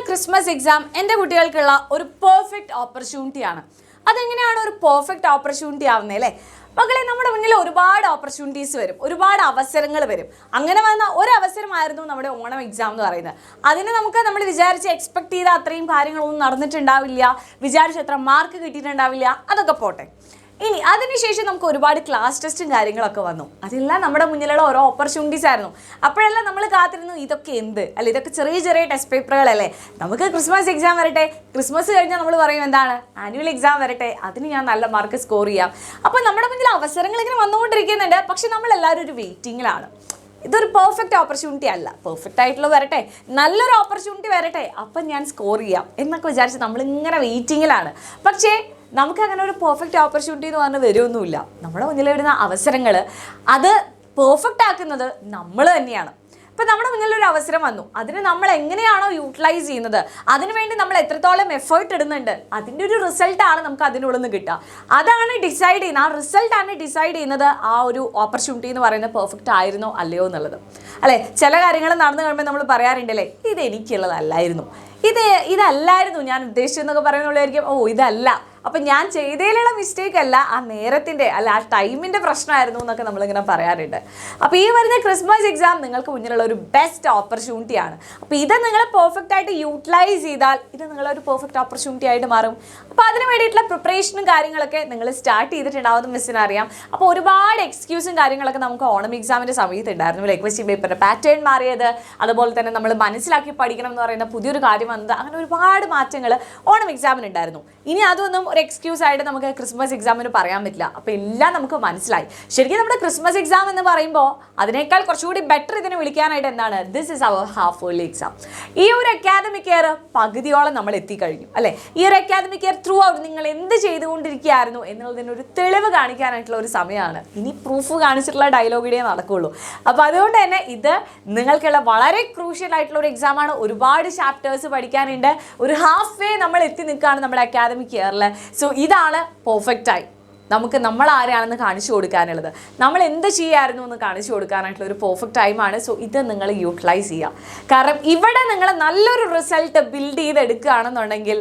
Christmas exam എൻ്റെ കുട്ടികൾക്കുള്ള ഒരു പെർഫെക്റ്റ് ഓപ്പർച്യൂണിറ്റിയാണ്. അതെങ്ങനെയാണ് ഒരു പെർഫെക്റ്റ് ഓപ്പർച്യൂണിറ്റി ആവുന്നത് അല്ലേ? മക്കളെ, നമ്മുടെ മുന്നിൽ ഒരുപാട് ഓപ്പർച്യൂണിറ്റീസ് വരും, ഒരുപാട് അവസരങ്ങൾ വരും. അങ്ങനെ വന്ന ഒരു അവസരമായിരുന്നു നമ്മുടെ ഓണം എക്സാം എന്ന് പറയുന്നത്. അതിന് നമ്മൾ വിചാരിച്ച് എക്സ്പെക്ട് ചെയ്ത അത്രയും കാര്യങ്ങളൊന്നും നടന്നിട്ടുണ്ടാവില്ല, വിചാരിച്ച അത്ര മാർക്ക് കിട്ടിയിട്ടുണ്ടാവില്ല, അതൊക്കെ പോട്ടെ. ഇനി അതിനുശേഷം നമുക്ക് ഒരുപാട് ക്ലാസ് ടെസ്റ്റും കാര്യങ്ങളൊക്കെ വന്നു. അതെല്ലാം നമ്മുടെ മുന്നിലുള്ള ഓരോ ഓപ്പർച്യൂണിറ്റീസ് ആയിരുന്നു. അപ്പോഴെല്ലാം നമ്മൾ കാത്തിരുന്നു, ഇതൊക്കെ എന്ത് അല്ല, ഇതൊക്കെ ചെറിയ ചെറിയ ടെസ്റ്റ് പേപ്പറുകളല്ലേ, നമുക്ക് ക്രിസ്മസ് എക്സാം വരട്ടെ, ക്രിസ്മസ് കഴിഞ്ഞാൽ നമ്മൾ പറയും എന്താണ്, ആനുവൽ എക്സാം വരട്ടെ, അതിന് ഞാൻ നല്ല മാർക്ക് സ്കോർ ചെയ്യാം. അപ്പോൾ നമ്മുടെ മുന്നിൽ അവസരങ്ങൾ ഇങ്ങനെ വന്നുകൊണ്ടിരിക്കുന്നുണ്ട്. പക്ഷെ നമ്മളെല്ലാവരും ഒരു വെയിറ്റിങ്ങിലാണ്. ഇതൊരു പെർഫെക്റ്റ് ഓപ്പർച്യൂണിറ്റി അല്ല, പെർഫെക്റ്റ് ആയിട്ടുള്ള വരട്ടെ, നല്ലൊരു ഓപ്പർച്യൂണിറ്റി വരട്ടെ, അപ്പം ഞാൻ സ്കോർ ചെയ്യാം എന്നൊക്കെ വിചാരിച്ച് നമ്മളിങ്ങനെ വെയിറ്റിങ്ങിലാണ്. പക്ഷേ നമുക്കങ്ങനെ ഒരു പെർഫെക്റ്റ് ഓപ്പർച്യൂണിറ്റി എന്ന് പറഞ്ഞ് വരുമൊന്നുമില്ല. നമ്മുടെ മുന്നിൽ വരുന്ന അവസരങ്ങൾ അത് പെർഫെക്റ്റ് ആക്കുന്നത് നമ്മൾ തന്നെയാണ്. ഇപ്പം നമ്മുടെ മുന്നിലൊരു അവസരം വന്നു, അതിന് നമ്മൾ എങ്ങനെയാണോ യൂട്ടിലൈസ് ചെയ്യുന്നത്, അതിനുവേണ്ടി നമ്മൾ എത്രത്തോളം എഫേർട്ട് ഇടുന്നുണ്ട്, അതിൻ്റെ ഒരു റിസൾട്ടാണ് നമുക്ക് അതിനുള്ളിൽ നിന്ന് കിട്ടുക. അതാണ് ഡിസൈഡ് ചെയ്യുന്നത്, ആ റിസൾട്ടാണ് ഡിസൈഡ് ചെയ്യുന്നത് ആ ഒരു ഓപ്പർച്യൂണിറ്റി എന്ന് പറയുന്നത് പെർഫെക്റ്റ് ആയിരുന്നോ അല്ലയോ എന്നുള്ളത് അല്ലേ. ചില കാര്യങ്ങൾ നടന്നു കഴിയുമ്പോൾ നമ്മൾ പറയാറുണ്ടല്ലേ, ഇതെനിക്കുള്ളതല്ലായിരുന്നു, ഇതല്ലായിരുന്നു ഞാൻ ഉദ്ദേശിച്ചെന്നൊക്കെ പറയുന്നുള്ളതായിരിക്കും. ഇതല്ല, അപ്പം ഞാൻ ചെയ്തതിലുള്ള മിസ്റ്റേക്ക് അല്ല, ആ നേരത്തിൻ്റെ അല്ല ആ ടൈമിൻ്റെ പ്രശ്നമായിരുന്നു എന്നൊക്കെ നമ്മളിങ്ങനെ പറയാറുണ്ട്. അപ്പോൾ ഈ വരുന്ന ക്രിസ്മസ് എക്സാം നിങ്ങൾക്ക് മുന്നിലുള്ള ഒരു ബെസ്റ്റ് ഓപ്പർച്യൂണിറ്റിയാണ്. അപ്പോൾ ഇത് നിങ്ങൾ പെർഫെക്റ്റ് ആയിട്ട് യൂട്ടിലൈസ് ചെയ്താൽ ഇത് നിങ്ങളൊരു പെർഫെക്റ്റ് ഓപ്പർച്യൂണിറ്റി ആയിട്ട് മാറും. അപ്പോൾ അതിന് വേണ്ടിയിട്ടുള്ള പ്രിപ്പറേഷനും കാര്യങ്ങളൊക്കെ നിങ്ങൾ സ്റ്റാർട്ട് ചെയ്തിട്ടുണ്ടാവുന്ന മിസ്സിന് അറിയാം. അപ്പോൾ ഒരുപാട് എക്സ്ക്യൂസും കാര്യങ്ങളൊക്കെ നമുക്ക് ഓണം എക്സാമിൻ്റെ സമയത്ത് ഉണ്ടായിരുന്നു. ലൈക്ക് ക്വസ്റ്റ്യൻ പേപ്പറിൻ്റെ പാറ്റേൺ മാറിയത്, അതുപോലെ തന്നെ നമ്മൾ മനസ്സിലാക്കി പഠിക്കണം എന്ന് പറയുന്ന പുതിയൊരു കാര്യം വന്നത്, അങ്ങനെ ഒരുപാട് മാറ്റങ്ങൾ ഓണം എക്സാമിന് ഉണ്ടായിരുന്നു. ഇനി അതൊന്നും ഒരു എക്സ്ക്യൂസ് ആയിട്ട് നമുക്ക് ക്രിസ്മസ് എക്സാമിന് പറയാൻ പറ്റില്ല. അപ്പോൾ എല്ലാം നമുക്ക് മനസ്സിലായി. ശരിക്കും നമ്മുടെ ക്രിസ്മസ് എക്സാം എന്ന് പറയുമ്പോൾ അതിനേക്കാൾ കുറച്ചുകൂടി ബെറ്റർ ഇതിനെ വിളിക്കാനായിട്ട് എന്താണ്, this is our half yearly exam. ഈ ഒരു അക്കാദമിക് ഇയർ പകുതിയോളം നമ്മൾ എത്തിക്കഴിഞ്ഞു അല്ലേ. ഈ ഒരു അക്കാദമിക് ഇയർ ത്രൂ ഔട്ട് നിങ്ങൾ എന്ത് ചെയ്തുകൊണ്ടിരിക്കുകയായിരുന്നു എന്നുള്ളതിനൊരു തെളിവ് കാണിക്കാനായിട്ടുള്ള ഒരു സമയമാണ്. ഇനി പ്രൂഫ് കാണിച്ചിട്ടുള്ള ഡയലോഗിടേ നടക്കുകയുള്ളൂ. അപ്പോൾ അതുകൊണ്ട് തന്നെ ഇത് നിങ്ങൾക്കുള്ള വളരെ ക്രൂഷ്യൽ ആയിട്ടുള്ള ഒരു എക്സാമാണ്. ഒരുപാട് ചാപ്റ്റേഴ്സ് പഠിക്കാനുണ്ട്. ഒരു ഹാഫ് വേ നമ്മൾ എത്തി നിൽക്കുകയാണ് നമ്മുടെ അക്കാദമിക് ഇയറിൽ. സോ ഇതാണ് പെർഫെക്റ്റായി നമുക്ക് നമ്മൾ ആരെയാണെന്ന് കാണിച്ചു കൊടുക്കാനുള്ളത്, നമ്മൾ എന്ത് ചെയ്യായിരുന്നു എന്ന് കാണിച്ചു കൊടുക്കാനായിട്ടുള്ള ഒരു പെർഫെക്റ്റ് ടൈമാണ്. സോ ഇത് നിങ്ങൾ യൂട്ടിലൈസ് ചെയ്യുക. കാരണം ഇവിടെ നിങ്ങൾ നല്ലൊരു റിസൾട്ട് ബിൽഡ് ചെയ്തെടുക്കുകയാണെന്നുണ്ടെങ്കിൽ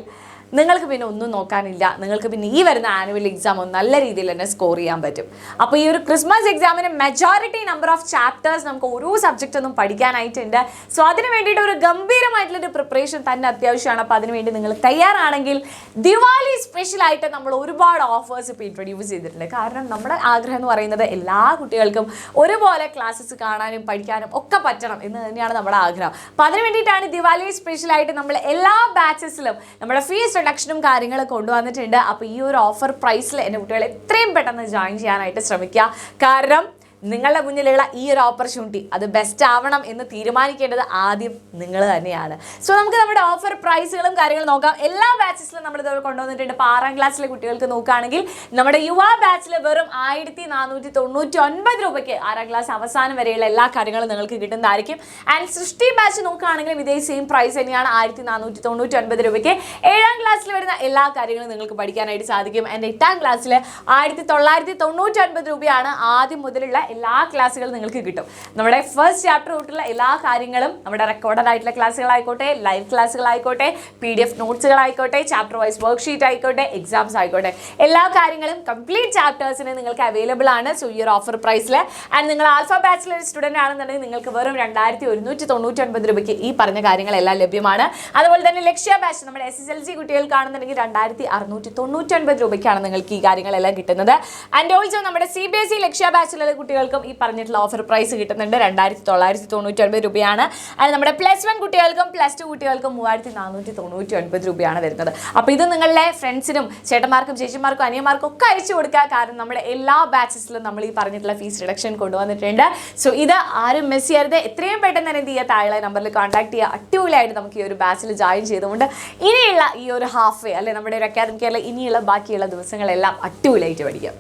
നിങ്ങൾക്ക് പിന്നെ ഒന്നും നോക്കാനില്ല. നിങ്ങൾക്ക് പിന്നെ ഈ വരുന്ന ആനുവൽ എക്സാം നല്ല രീതിയിൽ തന്നെ സ്കോർ ചെയ്യാൻ പറ്റും. അപ്പോൾ ഈ ഒരു ക്രിസ്മസ് എക്സാമിന് മെജോറിറ്റി നമ്പർ ഓഫ് ചാപ്റ്റേഴ്സ് നമുക്ക് ഓരോ സബ്ജക്റ്റ് ഒന്നും പഠിക്കാനായിട്ടുണ്ട്. സോ അതിന് വേണ്ടിയിട്ട് ഒരു ഗംഭീരമായിട്ടുള്ളൊരു പ്രിപ്പറേഷൻ തന്നെ അത്യാവശ്യമാണ്. അപ്പോൾ അതിനുവേണ്ടി നിങ്ങൾ തയ്യാറാണെങ്കിൽ ദിവാലി സ്പെഷ്യലായിട്ട് നമ്മൾ ഒരുപാട് ഓഫേഴ്സ് ഇപ്പോൾ ഇൻട്രൊഡ്യൂസ് ചെയ്തിട്ടുണ്ട്. കാരണം നമ്മുടെ ആഗ്രഹം എന്ന് പറയുന്നത് എല്ലാ കുട്ടികൾക്കും ഒരുപോലെ ക്ലാസ്സസ് കാണാനും പഠിക്കാനും ഒക്കെ പറ്റണം എന്ന് തന്നെയാണ് നമ്മുടെ ആഗ്രഹം. അപ്പോൾ അതിന് വേണ്ടിയിട്ടാണ് ദിവാലി സ്പെഷ്യലായിട്ട് നമ്മൾ എല്ലാ ബാച്ചസിലും നമ്മുടെ ഫീസ് റിഡക്ഷനും കാര്യങ്ങളും കൊണ്ടുവന്നിട്ടുണ്ട്. അപ്പോൾ ഈ ഒരു ഓഫർ പ്രൈസിൽ എൻ്റെ കുട്ടികളെ എത്രയും പെട്ടെന്ന് ജോയിൻ ചെയ്യാനായിട്ട് ശ്രമിക്കുക. കാരണം നിങ്ങളുടെ മുന്നിലുള്ള ഈ ഒരു ഓപ്പർച്യൂണിറ്റി അത് ബെസ്റ്റ് ആവണം എന്ന് തീരുമാനിക്കേണ്ടത് ആദ്യം നിങ്ങൾ തന്നെയാണ്. സോ നമുക്ക് നമ്മുടെ ഓഫർ പ്രൈസുകളും കാര്യങ്ങളും നോക്കാം. എല്ലാ ബാച്ചസിലും നമ്മളിത് കൊണ്ടുവന്നിട്ടുണ്ട്. ഇപ്പോൾ 6ാം ക്ലാസ്സിലെ കുട്ടികൾക്ക് നോക്കുകയാണെങ്കിൽ നമ്മുടെ യുവ ബാച്ചിൽ വെറും 1499 രൂപയ്ക്ക് 6ാം ക്ലാസ് അവസാനം വരെയുള്ള എല്ലാ കാര്യങ്ങളും നിങ്ങൾക്ക് കിട്ടുന്നതായിരിക്കും. ആൻഡ് സൃഷ്ടി ബാച്ച് നോക്കുകയാണെങ്കിലും ഇതേ സെയിം പ്രൈസ് തന്നെയാണ്, 1499 രൂപയ്ക്ക് 7ാം ക്ലാസ്സിൽ വരുന്ന എല്ലാ കാര്യങ്ങളും നിങ്ങൾക്ക് പഠിക്കാനായിട്ട് സാധിക്കും. ആൻഡ് 8ാം ക്ലാസ്സിൽ 1999 രൂപയാണ് ആദ്യം മുതലുള്ള എല്ലാ ക്ലാസ്സുകളും നിങ്ങൾക്ക് കിട്ടും. നമ്മുടെ ഫസ്റ്റ് ചാപ്റ്റർ തൊട്ടുള്ള എല്ലാ കാര്യങ്ങളും നമ്മുടെ റെക്കോർഡഡ് ആയിട്ടുള്ള ക്ലാസ്സുകളായിക്കോട്ടെ, ലൈവ് ക്ലാസ്സുകളായിക്കോട്ടെ, PDF നോട്ട്സുകളായിക്കോട്ടെ, ചാപ്റ്റർ വൈസ് വർക്ക്ഷീറ്റ് ആയിക്കോട്ടെ, എക്സാംസ് ആയിക്കോട്ടെ, എല്ലാ കാര്യങ്ങളും കംപ്ലീറ്റ് ചാപ്റ്റേഴ്സിന് നിങ്ങൾക്ക് അവൈലബിൾ ആണ്. സോ ഈ ഒരു ഓഫർ പ്രൈസിൽ. ആൻഡ് നിങ്ങൾ ആൽഫ ബാച്ചിലെ ഒരു സ്റ്റുഡൻ്റ് ആണെന്നുണ്ടെങ്കിൽ നിങ്ങൾക്ക് വെറും 2199 രൂപയ്ക്ക് ഈ പറഞ്ഞ കാര്യങ്ങളെല്ലാം ലഭ്യമാണ്. അതുപോലെ തന്നെ ലക്ഷ്യ ബാച്ച് നമ്മുടെ SSLC കുട്ടികൾക്കാണെന്നുണ്ടെങ്കിൽ 2699 രൂപയ്ക്കാണ് നിങ്ങൾക്ക് ഈ കാര്യങ്ങളെല്ലാം കിട്ടുന്നത്. ആൻഡ് ഓൾസോ നമ്മുടെ CBSE ലക്ഷ്യ ബാച്ചിലുള്ള കുട്ടികൾക്കും ഈ പറഞ്ഞിട്ടുള്ള ഓഫർ പ്രൈസ് കിട്ടുന്നുണ്ട്. 2999 രൂപയാണ്. അത് നമ്മുടെ +1 കുട്ടികൾക്കും +2 കുട്ടികൾക്കും 3499 രൂപയാണ് വരുന്നത്. അപ്പോൾ ഇത് നിങ്ങളുടെ ഫ്രണ്ട്സിനും ചേട്ടന്മാർക്കും ചേച്ചിമാർക്കും അനിയന്മാർക്കും ഒക്കെ അയച്ചു കൊടുക്കുക. കാരണം നമ്മുടെ എല്ലാ ബാച്ചസിലും നമ്മൾ ഈ പറഞ്ഞിട്ടുള്ള ഫീസ് റിഡക്ഷൻ കൊണ്ടുവന്നിട്ടുണ്ട്. സോ ഇത് ആരും മിസ് ചെയ്യരുത്. എത്രയും പെട്ടെന്ന് തന്നെ എന്ത് ചെയ്യുക, താഴെ നമ്പറിൽ കോൺടാക്ട് ചെയ്യുക. അടിപൊളിയായിട്ട് നമുക്ക് ഈ ഒരു ബാച്ചിൽ ജോയിൻ ചെയ്തുകൊണ്ട് ഇനിയുള്ള ഈ ഒരു ഹാഫ് വേ അല്ലെ നമ്മുടെ ഒരു അക്കാദമിക് ഇയറിലെ ഇനിയുള്ള ബാക്കിയുള്ള ദിവസങ്ങളെല്ലാം അടിപൊളിയായിട്ട് പഠിക്കാം.